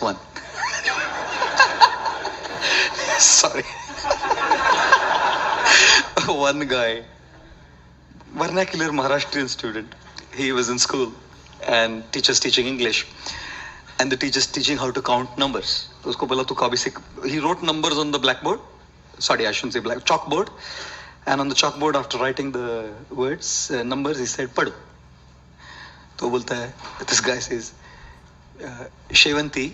One. Sorry. One guy, vernacular Maharashtrian student, he was in school and teachers teaching English. And the teacher's teaching how to count numbers. तो उसको बोला तू कभी से he wrote numbers on the blackboard. Sorry, I shouldn't say black chalkboard. And on the chalkboard, after writing the words, numbers, he said पढ़ो. तो बोलता है, this guy says, शेवंती,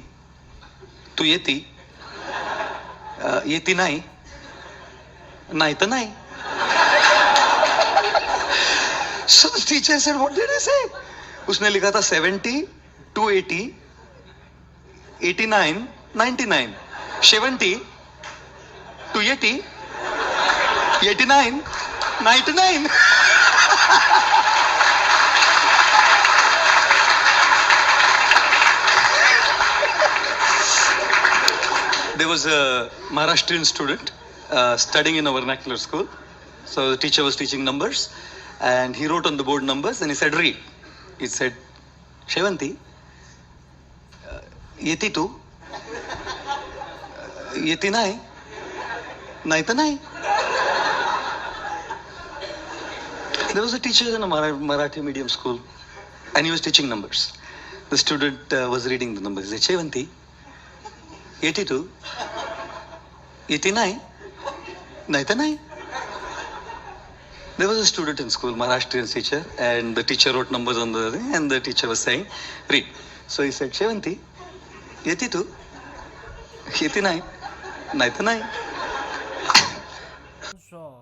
तू येती नाही, नाही तर नाही. So the teacher said, what did he say? उसने लिखा था 70, 280, 89, 99. 70, 280, 89, 99. There was a Maharashtrian student studying in a vernacular school. So the teacher was teaching numbers and he wrote on the board numbers and he said, read. He said, Shevanti, 82, 89, 99. There was a teacher in a Marathi medium school and he was teaching numbers. The student was reading the numbers. He said, Shevanti, 82, 89, 99. There was a student in school, Maharashtrian teacher, and the teacher wrote numbers on the thing, and the teacher was saying, read. So he said, Shevanti, 82, 89, 99. Saw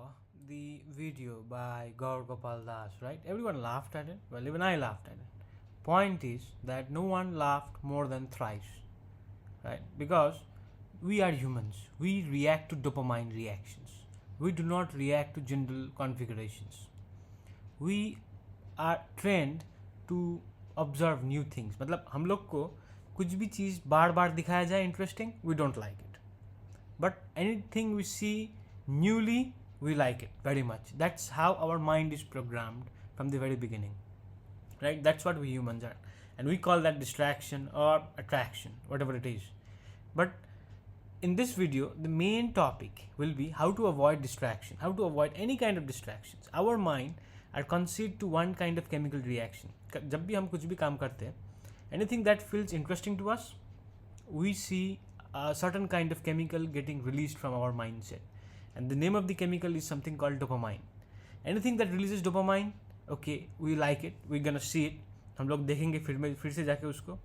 the video by Gaur Gopal Das, right? Everyone laughed at it. Well, even I laughed at it. Point is that no one laughed more than thrice, right? Because we are humans. We react to dopamine reactions. We do not react to general configurations. We are trained to observe new things. मतलब हम लोग को कुछ भी चीज़ बार बार दिखाया जाए interesting, we don't like it. But anything we see newly, we like it very much. That's how our mind is programmed from the very beginning, right? That's what we humans are. And we call that distraction or attraction, whatever it is. But in this video, the main topic will be how to avoid distraction, how to avoid any kind of distractions. Our mind are conceived to one kind of chemical reaction. जब भी हम कुछ भी काम करते हैं, anything that feels interesting to us, we see a certain kind of chemical getting released from our mindset. And the name of the chemical is something called dopamine. Anything that releases dopamine, okay, we like it, we're gonna see it. हम लोग देखेंगे फिर से जाके उसको,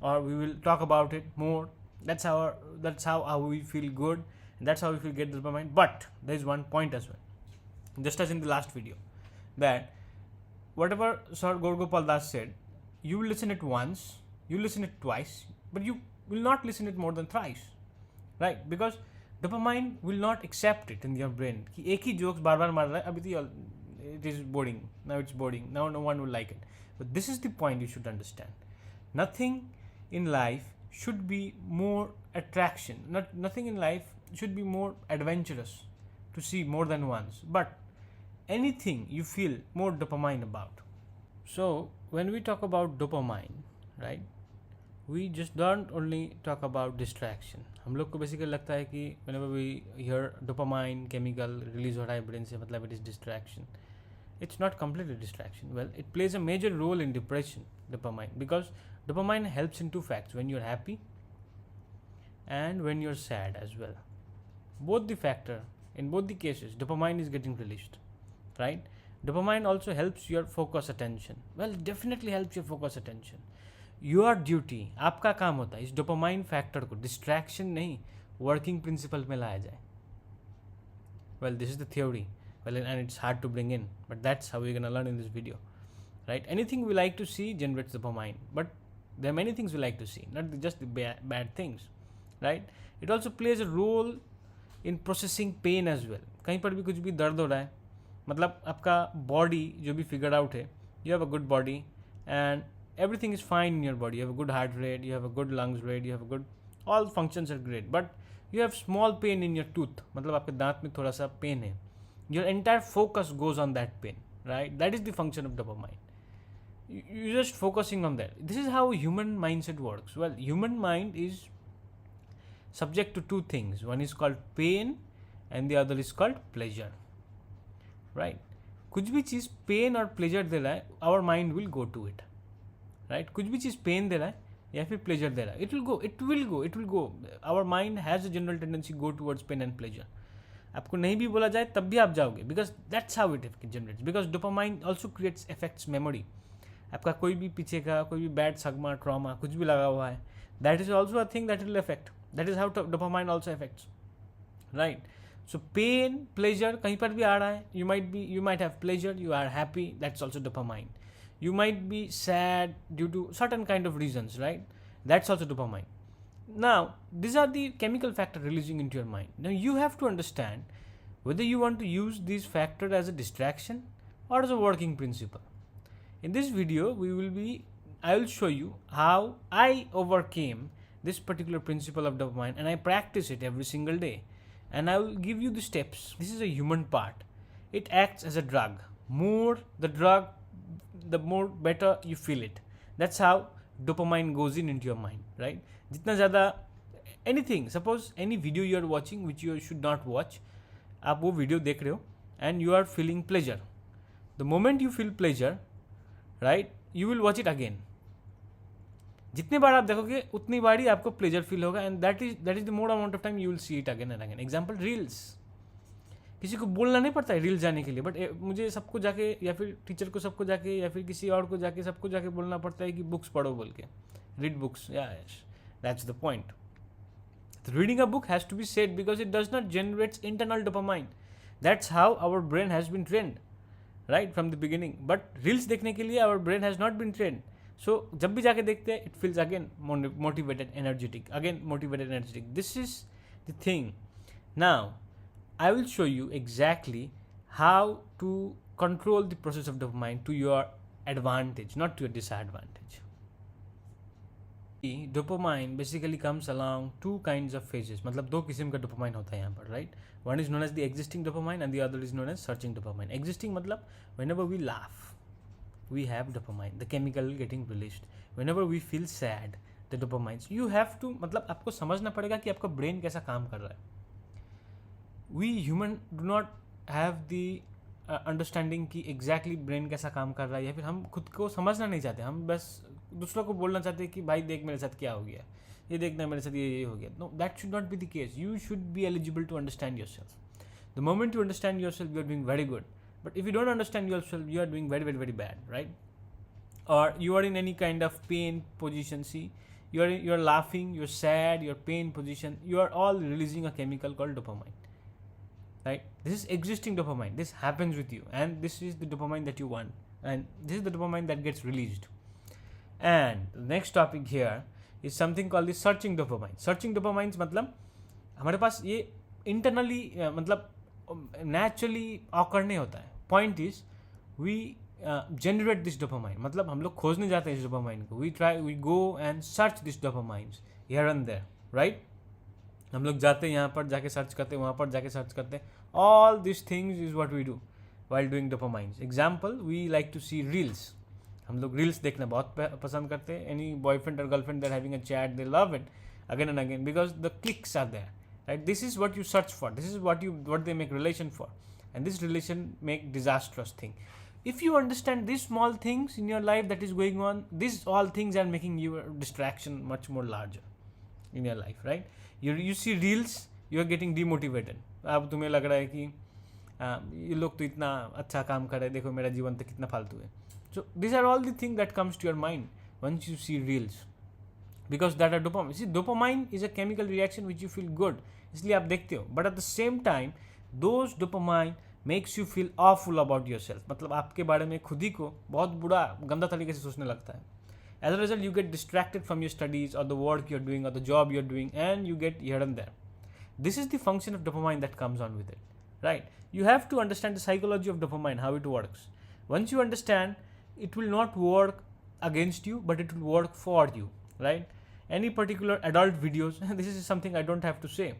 or we will talk about it more. That's how we feel good, and that's how we feel get the dopamine. But there is one point as well, just as in the last video, that whatever Sir Gaur Gopal Das said, you will listen it once, you listen it twice, but you will not listen it more than thrice, right? Because dopamine will not accept it in your brain. कि एक ही jokes बार बार मार रहा है, अभी तो it is boring. Now it's boring. Now no one will like it. But this is the point you should understand. Nothing in life should be more attraction. Nothing in life should be more adventurous to see more than once. But anything you feel more dopamine about. So when we talk about dopamine, right, we just don't only talk about distraction. हम लोग को basically लगता है कि whenever we hear dopamine chemical release हो रहा है brain से, मतलब it is distraction. It's not completely distraction. Well, it plays a major role in depression, dopamine, because dopamine helps in two facts: when you're happy and when you're sad as well. Both the factor, in both the cases, dopamine is getting released, right? Dopamine also helps your focus attention. Well, it definitely helps your focus attention. Your duty, आपका काम होता है इस dopamine factor को distraction नहीं, working principle में लाया जाए. Well, this is the theory. Well, and it's hard to bring in, but that's how we're gonna learn in this video, right? Anything we like to see generates dopamine, but there are many things we like to see, not just the bad things, right? It also plays a role in processing pain as well. कहीं पर भी कुछ भी दर्द हो रहा है, मतलब आपका body जो भी figured out है, you have a good body and everything is fine in your body. You have a good heart rate, you have a good lungs rate, you have a good, all functions are great, but you have small pain in your tooth, मतलब आपके दांत में थोड़ा सा pain है. Your entire focus goes on that pain, right? That is the function of dopamine. you're just focusing on that. This is how human mindset works. Well, human mind is subject to two things. One is called pain and the other is called pleasure, right? कुछ भी चीज़ pen और pleasure दे रहा है, our mind will go to it, right? कुछ भी चीज़ pen दे रहा है या फिर प्लेजर दे रहा है, it will go our mind has a general tendency go towards pain and pleasure. आपको नहीं भी बोला जाए तब भी आप जाओगे, because that's how it generates. Because dopamine also creates effects memory. आपका कोई भी पीछे का कोई भी बैड सगमा ट्रॉमा कुछ भी लगा हुआ है, that is also a thing that will affect. That is how dopamine also affects, right? So pain pleasure कहीं पर भी आ रहा है, you might have pleasure, you are happy, that's also dopamine. You might be sad due to certain kind of reasons, right? That's also dopamine. Now, these are the chemical factor releasing into your mind. Now, you have to understand whether you want to use these factor as a distraction or as a working principle. In this video, I will show you how I overcame this particular principle of dopamine, and I practice it every single day. And I will give you the steps. This is a human part. It acts as a drug. The more better you feel it. That's how dopamine goes into your mind, right? जितना ज़्यादा anything, suppose any video you are watching which you should not watch, आप वो video देख रहे हो and you are feeling pleasure. The moment you feel pleasure, right, you will watch it again. जितने बार आप देखोगे उतनी बार ही आपको प्लेजर फील होगा, and that is the more amount of time you will see it again and again. Example, reels. किसी को बोलना नहीं पड़ता है रील जाने के लिए, बट मुझे सबको जाके या फिर टीचर को सबको जाके या फिर किसी और को जाके सबको जाके बोलना पड़ता है कि बुक्स पढ़ो बोल के, read books. Yes, that's the point. Reading a book has to be said because it does not generates internal dopamine. That's how our brain has been trained, right, from the beginning. But reels देखने के लिए our brain has not been trained. So जब भी जाके देखते हैं it feels again motivated energetic. This is the thing. Now I will show you exactly how to control the process of dopamine to your advantage, not to your disadvantage. Dopamine basically comes along two kinds of phases. मतलब दो किस्म का dopamine होता है यहाँ पर, right? One is known as the existing dopamine and the other is known as searching dopamine. Existing मतलब whenever we laugh, we have dopamine, the chemical getting released. Whenever we feel sad, the dopamine. You have to, मतलब आपको समझना पड़ेगा कि आपका brain कैसा काम कर रहा है. We human do not have the understanding कि exactly brain कैसा काम कर रहा है, या फिर हम खुद को समझना नहीं चाहते. हम बस दूसरों को बोलना चाहते हैं कि भाई देख मेरे साथ क्या हो गया, ये देखना मेरे साथ ये हो गया. No, that should not be the case. You should be eligible to understand yourself. The moment you understand yourself, you are doing very good. But if you don't understand yourself, you are doing very, very, very bad, right? Or you are in any kind of pain position. See, you are laughing, you're sad, you're pain position. You are all releasing a chemical called dopamine. Right? This is existing dopamine. This happens with you, and this is the dopamine that you want, and this is the dopamine that gets released. And the next topic here is something called the searching dopamine. Searching dopamines मतलब हमारे पास ये internally मतलब naturally occur नहीं होता है. Point is we generate this dopamine. मतलब हम लोग खोजने जाते हैं इस dopamine को. We go and search these dopamines here and there, right? हम लोग जाते हैं यहाँ पर जाके सर्च करते हैं, वहाँ पर जाके सर्च करते हैं. All this things is what we do while doing dopamines. Example, we like to see reels. हम लोग रील्स देखना बहुत पसंद करते हैं. एनी बॉयफ्रेंड और girlfriend there having a chat, they love it again and again because the clicks are there, right? This is what you search for, this is what they make relation for, and this relation make disastrous thing. If you understand these small things in your life that is going on, these all things are making your distraction much more larger in your life, right? You see reels, you are getting demotivated. अब तुम्हें लग रहा है कि ये लोग तो इतना अच्छा काम कर रहे हैं, देखो मेरा जीवन तो कितना फालतू है. So these are all the things that comes to your mind once you see reels, because that are dopamine. See, dopamine is a chemical reaction which you feel good, इसलिए आप देखते हो. But at the same time, those dopamine makes you feel awful about yourself. मतलब आपके बारे में खुद ही को बहुत बुरा गंदा तरीके से सोचने लगता है. As a result, you get distracted from your studies or the work you're doing or the job you're doing, and you get here and there. This is the function of dopamine that comes on with it, right? You have to understand the psychology of dopamine, how it works. Once you understand, it will not work against you, but it will work for you, right? Any particular adult videos, this is something I don't have to say.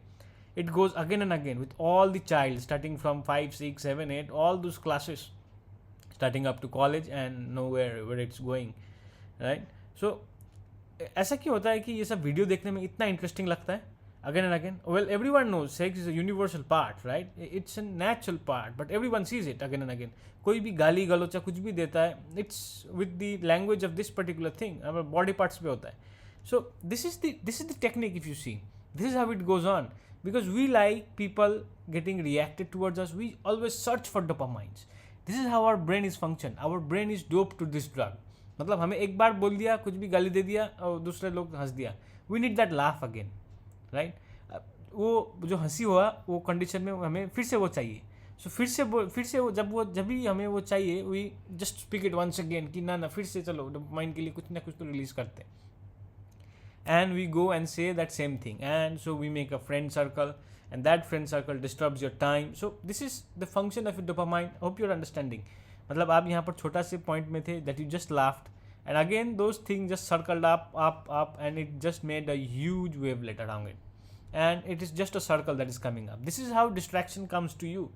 It goes again and again with all the child, starting from 5, 6, 7, 8, all those classes. starting up to college and know where it's going, right? So ऐसा क्यों होता है कि ये सब video देखने में इतना इंटरेस्टिंग लगता है again and again? Well everyone knows sex is a universal part, right? It's a natural part, but everyone sees it again and again. कोई भी गाली गलोचा कुछ भी देता है, it's with the language of this particular thing, हमारे body parts पे होता है. So this is the technique. If you see, this is how it goes on. Because we like people getting reacted towards us, we always search for dopamines. This is how our brain is function. Our brain is doped to this drug. मतलब हमें एक बार बोल दिया, कुछ भी गाली दे दिया और दूसरे लोग हंस दिया, we need that laugh again, right? वो जो हंसी हुआ वो कंडीशन में हमें फिर से वो चाहिए. सो फिर से वो जब भी हमें वो चाहिए, we just speak it once again कि ना फिर से चलो डोपामाइन के लिए कुछ ना कुछ तो रिलीज करते हैं. And we go and say that same thing, and so we make a friend circle, and that friend circle disturbs your time. So this is the function of dopamine. Hope you're understanding. मतलब आप यहाँ पर छोटा से point में थे that you just laughed, and again those things just circled up, and it just made a huge wavelet around it, and it is just a circle that is coming up. This is how distraction comes to you,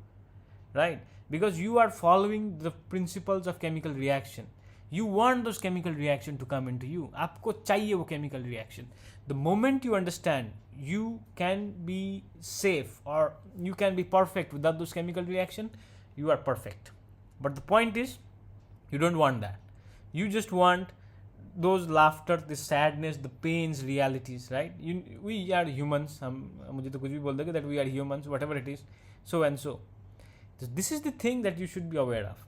right? Because you are following the principles of chemical reaction. You want those chemical reaction to come into you. आपको चाहिए वो chemical reaction. The moment you understand you can be safe or you can be perfect without those chemical reaction, you are perfect. But the point is, you don't want that. You just want those laughter, the sadness, the pains, realities, right? We are humans. मुझे तो कुछ भी बोल देंगे that we are humans, whatever it is, so and so. This is the thing that you should be aware of.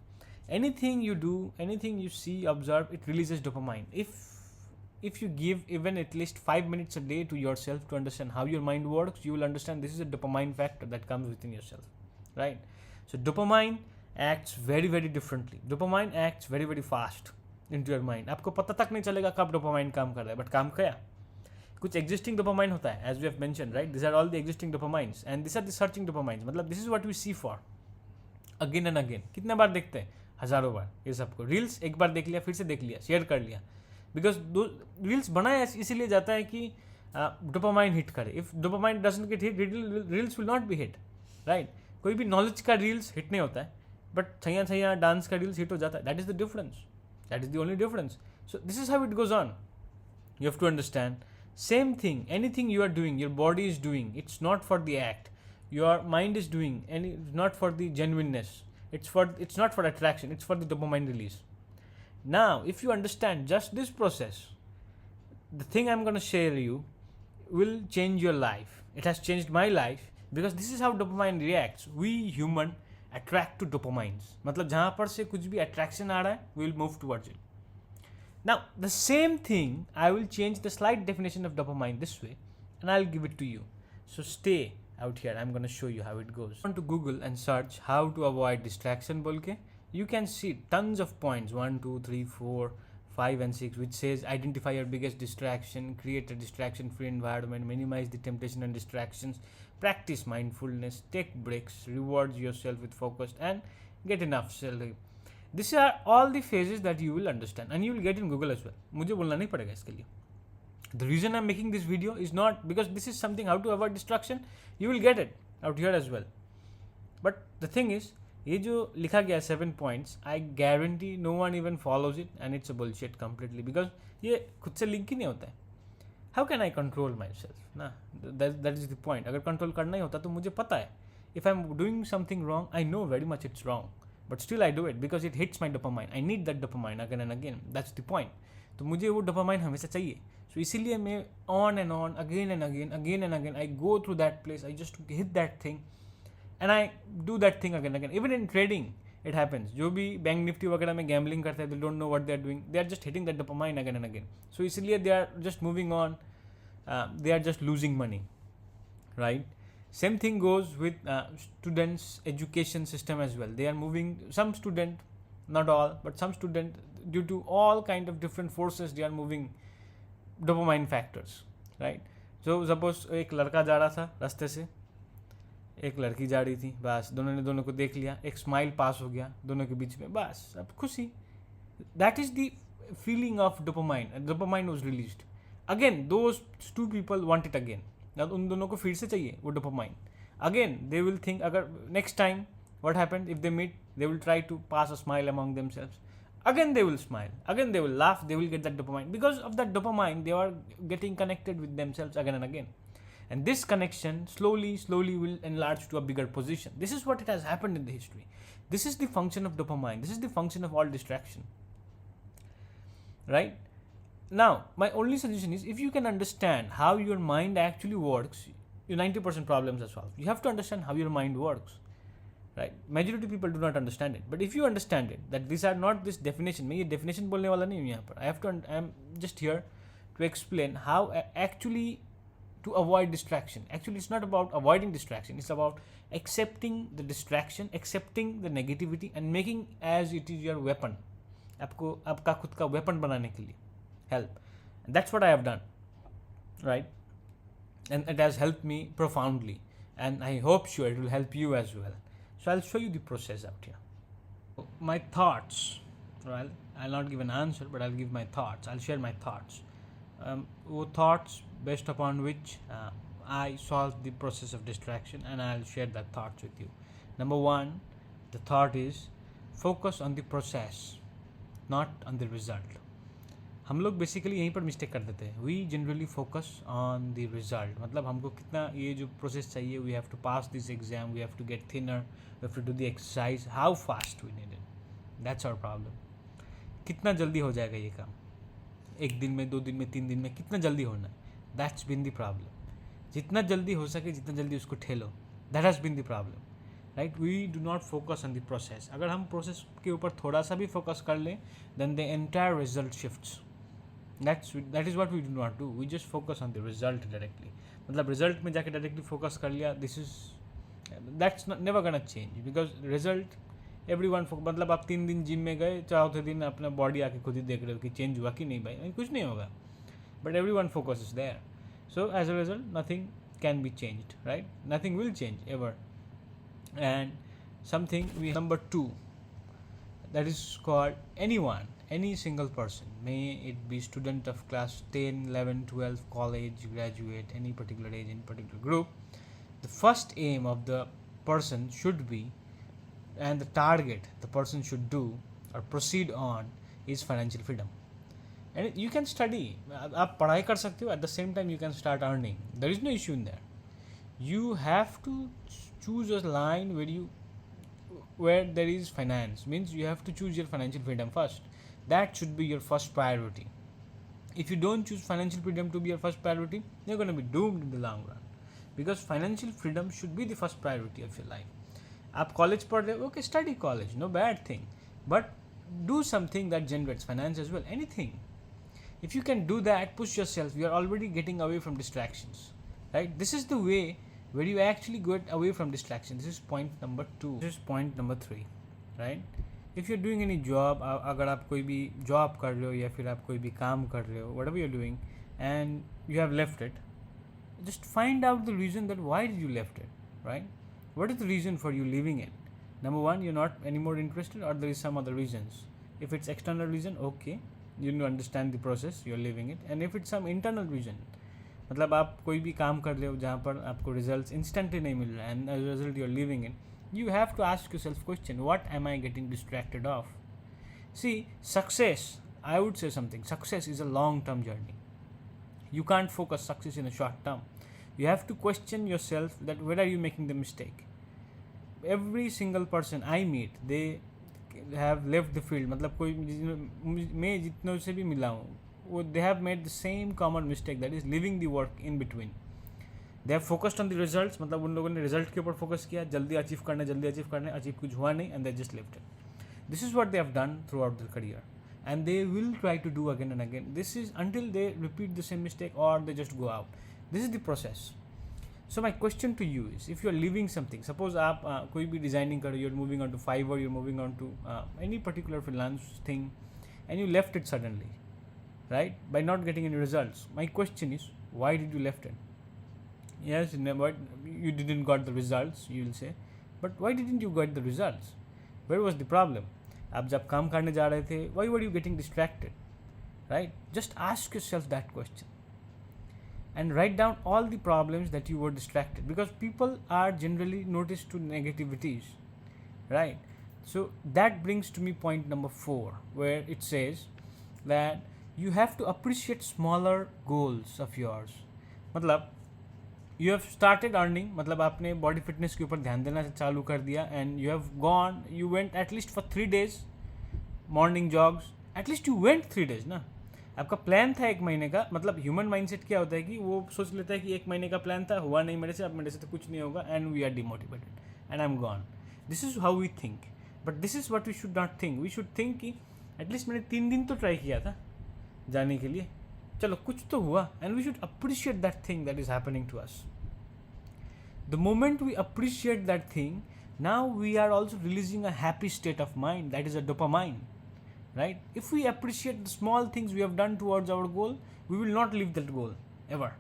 Anything you do, anything you see, observe, it releases dopamine. If you give even at least 5 minutes a day to yourself to understand how your mind works, you will understand this is a dopamine factor that comes within yourself, right? So dopamine acts very very differently. Dopamine acts very very fast into your mind. आपको पता तक नहीं चलेगा कब dopamine काम कर रहा है, but काम किया. कुछ existing dopamine होता है, as we have mentioned, right? These are all the existing dopamines, and these are the searching dopamines. मतलब this is what we see for again and again. कितने बार देखते हैं? हज़ारों बार. ये सबको रील्स एक बार देख लिया, फिर से देख लिया, शेयर कर लिया. बिकॉज दो रील्स बनाया इसीलिए जाता है कि डोपामाइन हिट करे. If dopamine doesn't get hit, reels will not be hit, right? कोई भी नॉलेज का रील्स हिट नहीं होता है, बट छैया छैया डांस का रील्स हिट हो जाता है. That is the difference. That is the only difference. So this is how it goes on. You have to understand. Same thing, anything you are doing, your body is doing, it's not for the act. Your mind is doing, and it's not for the genuineness. It's not for attraction, it's for the dopamine release. Now, if you understand just this process, the thing I'm going to share you will change your life. It has changed my life because this is how dopamine reacts. We human attract to dopamines. मतलब जहाँ पर से कुछ भी attraction आ रहा है, we will move towards it. Now, the same thing, I will change the slight definition of dopamine this way, and I'll give it to you. So stay out here. I'm going to show you how it goes. Go to Google and search how to avoid distraction bolke. You can see tons of points, 1, 2, 3, 4, 5 and 6, which says identify your biggest distraction, create a distraction free environment, minimize the temptation and distractions, practice mindfulness, take breaks, reward yourself with focus, and get enough sleep. These are all the phases that you will understand, and you will get in Google as well. मुझे बोलना नहीं पड़ेगा इसके लिए. The reason I'm making this video is not because this is something how to avoid distraction. You will get it out here as well. But the thing is, ये जो लिखा गया 7 points, I guarantee no one even follows it, and it's a bullshit completely because ये खुद से link ही नहीं होता है. How can I control myself? ना, that is the point. अगर control करना ही होता तो मुझे पता है. If I'm doing something wrong, I know very much it's wrong. But still I do it because it hits my dopamine. I need that dopamine again and again. That's the point. तो मुझे वो dopamine हमेशा चाहिए. So इसीलिए मैं on and on, again and again, I go through that place. I just hit that thing, and I do that thing again and again. Even in trading, it happens. जो भी bank Nifty वगैरह में gambling करते हैं, they don't know what they are doing. They are just hitting that dopamine again and again. So इसीलिए they are just moving on. They are just losing money, right? Same thing goes with students' education system as well. They are moving, some student, not all, but some student, due to all kind of different forces, they are moving dopamine factors, right? So suppose एक लड़का जा रहा था रास्ते से, एक लड़की जा रही थी, बस दोनों ने दोनों को देख लिया, एक स्माइल पास हो गया दोनों के बीच में, बस अब खुशी. That is the feeling of dopamine. Dopamine was released. Again, those two people want it again. उन दोनों को फिर से चाहिए वो dopamine. Again they will think अगर next time What happened? If they meet, they will try to pass a smile among themselves. Again they will smile, again they will laugh, they will get that dopamine. Because of that dopamine, they are getting connected with themselves again and again, and this connection slowly will enlarge to a bigger position. This is what it has happened in the history. This is the function of dopamine, this is the function of all distraction, right? Now my only suggestion is, if you can understand how your mind actually works, your 90% problems are solved. You have to understand how your mind works, right? Majority of people do not understand it, but if you understand it, that these are not this definition, मैं ये definition बोलने वाला नहीं हूँ यहाँ पर. I am just here to explain how actually to avoid distraction. Actually it's not about avoiding distraction, it's about accepting the distraction, accepting the negativity and making as it is your weapon. आपको आपका खुद का weapon बनाने के लिए help. And that's what I have done, right? And it has helped me profoundly, and I hope sure it will help you as well. So I'll show you the process out here. My thoughts, well, I'll not give an answer, but I'll give my thoughts. I'll share my thoughts. Thoughts based upon which I solve the process of distraction, and I'll share that thoughts with you. Number one, the thought is focus on the process, not on the result. हम लोग basically यहीं पर mistake कर देते हैं. We generally focus on the result. मतलब हमको कितना ये जो प्रोसेस चाहिए, we have to pass this exam, we have to get thinner, we have to do the exercise, how fast we need it. That's our problem. कितना जल्दी हो जाएगा ये काम, एक दिन में, 2 दिन में, 3 दिन में, कितना जल्दी होना है. That's been the problem. जितना जल्दी हो सके, जितना जल्दी उसको ठेलो, that has been the problem, right? We do not focus on the process. अगर हम प्रोसेस के ऊपर थोड़ा सा भी फोकस कर लें, then the entire result shifts. that is what we do not do. We just focus on the result directly. मतलब result में जाके directly focus कर लिया, that's never gonna change, because result everyone मतलब आप 3 दिन जिम में गए, चौथे दिन अपना बॉडी आके खुद ही देख रहे हो कि चेंज हुआ कि नहीं भाई, कुछ नहीं होगा, but everyone focuses there. So as a result, nothing can be changed, right? Nothing will change ever. And something number 2, that is called any single person, may it be student of class 10, 11, 12, college, graduate, any particular age, any particular group. The first aim of the person should be, and the target the person should do or proceed on, is financial freedom. And you can study, आप पढ़ाई कर सकते हो, at the same time you can start earning. There is no issue in there. You have to choose a line where there is finance, means you have to choose your financial freedom first. That should be your first priority. If you don't choose financial freedom to be your first priority, you're going to be doomed in the long run, because financial freedom should be the first priority of your life. आप college पढ़ रहे हो, okay, study college, no bad thing, but do something that generates finance as well, anything. If you can do that, push yourself, you are already getting away from distractions, right? This is the way where you actually get away from distractions. This is point number 2. This is point number 3, right? If you're doing any job, अगर आप कोई भी job कर रहे हो या फिर आप कोई भी काम कर रहे हो, whatever you're doing, and you have left it, just find out the reason that why did you left it, right? What is the reason for you leaving it? Number 1, you're not anymore interested, or there is some other reasons. If it's external reason, okay, you understand the process, you're leaving it. And if it's some internal reason, मतलब आप कोई भी काम कर रहे हो जहाँ पर आपको results instantly नहीं मिल रहा है, and as a result you're leaving it, you have to ask yourself question, what am I getting distracted of? See, success, I would say something, success is a long-term journey. You can't focus success in a short term. You have to question yourself that where are you making the mistake. Every single person I meet, they have left the field. मतलब कोई मैं जितनों से भी मिला हूँ, they have made the same common mistake, that is leaving the work in between. They have focused on the results, मतलब उन लोगों ने result के ऊपर focus किया, जल्दी achieve करने, achieve कुछ हुआ नहीं, and they just left it. This is what they have done throughout their career, and they will try to do again and again. This is until they repeat the same mistake or they just go out. This is the process. So my question to you is, if you are leaving something, suppose आप कोई भी designing कर रहे हो, you're moving on to Fiverr, you're moving on to any particular freelance thing, and you left it suddenly, right? By not getting any results. My question is, why did you left it? Yes, you didn't got the results, you will say, but why didn't you get the results? Where was the problem? आप जब काम करने जा रहे थे, why were you getting distracted, right? Just ask yourself that question and write down all the problems that you were distracted, because people are generally noticed to negativities, right? So that brings to me point number 4, where it says that you have to appreciate smaller goals of yours. मतलब you have started earning, मतलब आपने body fitness के ऊपर ध्यान देना चालू कर दिया, and you have gone, you went at least for 3 days morning जॉग्स, at least you went 3 days ना. आपका प्लान था 1 महीने का. मतलब ह्यूमन माइंडसेट क्या होता है कि वो सोच लेता है कि 1 महीने का प्लान था, हुआ नहीं मेरे से, अब मेरे से तो कुछ नहीं होगा, and we are demotivated and I am gone. This is how we think, but this is what we should not think. We should think कि एटलीस्ट मैंने 3 दिन तो ट्राई किया था जाने के लिए, चलो कुछ तो हुआ, and we should appreciate that thing that is happening to us. The moment we appreciate that thing, now we are also releasing a happy state of mind, that is a dopamine, right? If we appreciate the small things we have done towards our goal, we will not leave that goal ever.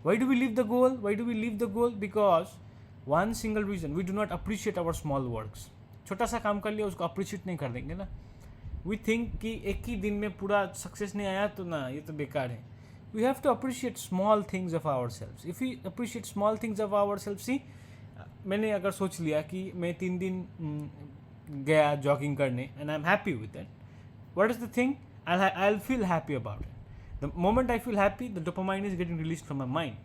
Why do we leave the goal? Why do we leave the goal? Because one single reason, we do not appreciate our small works. छोटा सा काम कर लिया, उसको appreciate नहीं कर देंगे ना. वी थिंक कि एक ही दिन में पूरा सक्सेस नहीं आया तो ना, ये तो बेकार है. We have to appreciate small things of ourselves. If we appreciate small things of ourselves, see, मैंने अगर सोच लिया कि मैं 3 दिन गया जॉगिंग करने and I'm happy with it, what is the thing? I'll feel happy about it. The moment I feel happy, the dopamine is getting released from my mind.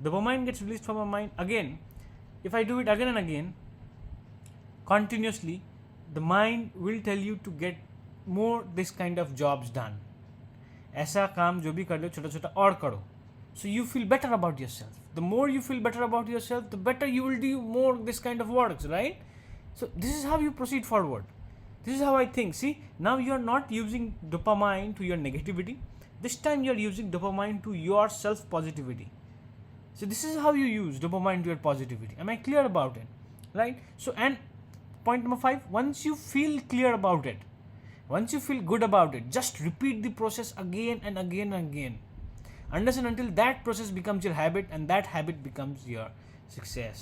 Dopamine gets released from my mind again. If I do it again and again, continuously, the mind will tell you to get more this kind of jobs done. ऐसा काम जो भी कर लो छोटा छोटा और करो, so you feel better about yourself. The more you feel better about yourself, the better you will do more this kind of works, right? So this is how you proceed forward. This is how I think. See, now you are not using dopamine to your negativity. This time you are using dopamine to your self positivity. So this is how you use dopamine to your positivity. Am I clear about it? Right? So, and point number 5, once you feel clear about it, once you feel good about it, just repeat the process again and again and again, unless and until that process becomes your habit and that habit becomes your success.